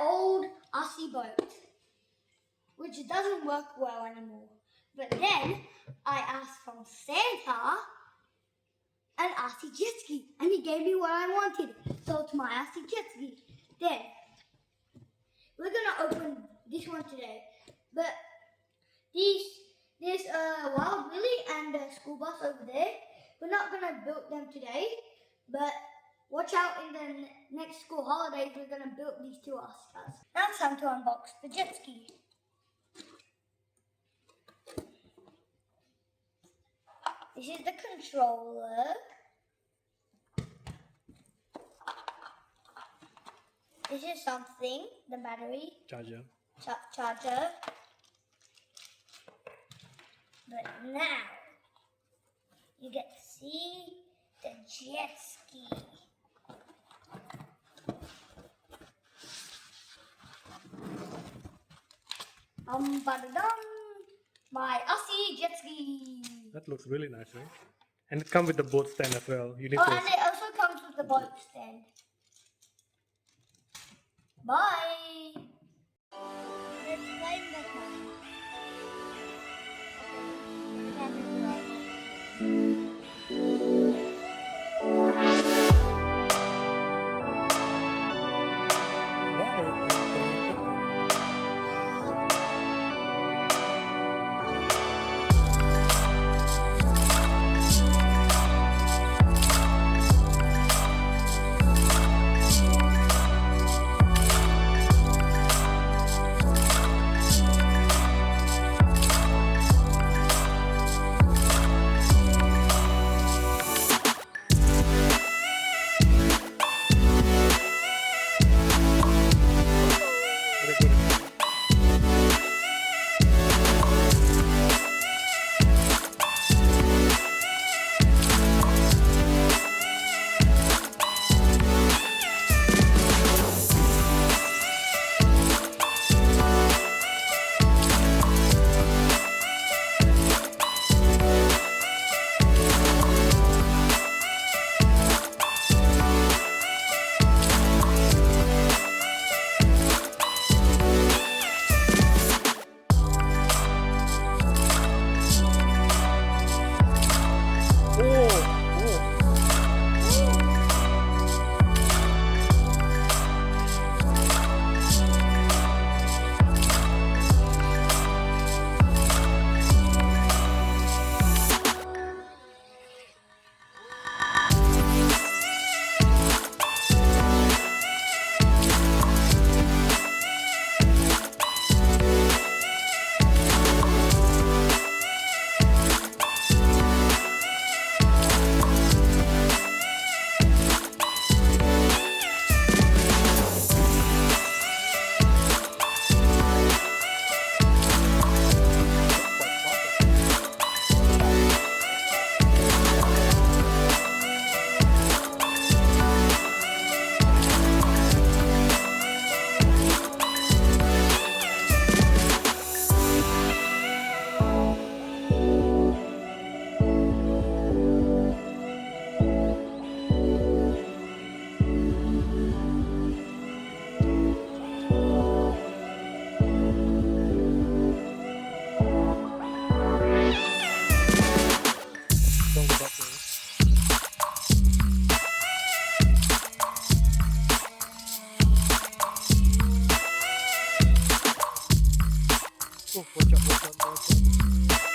old RC boat, which doesn't work well anymore. But then I asked from Santa an RC jet ski, and he gave me what I wanted. So it's my RC jet ski. Then we're gonna open this one today. But there's Wild Willy and the school bus over there. We're not gonna build them today, but watch out in the next school holidays. We're gonna build these two RC cars. Now it's time to unbox the jet ski. This is the controller. This is something, the battery. Charger. Charger. But now, you get to see the jet ski. Ba-da-dum! My RC jet ski. That looks really nice, right? And it comes with the boat stand as well. You need Oh, to... and it also comes with the boat stand. Bye! Let's climb the car. Oh, watch out, watch out, watch out.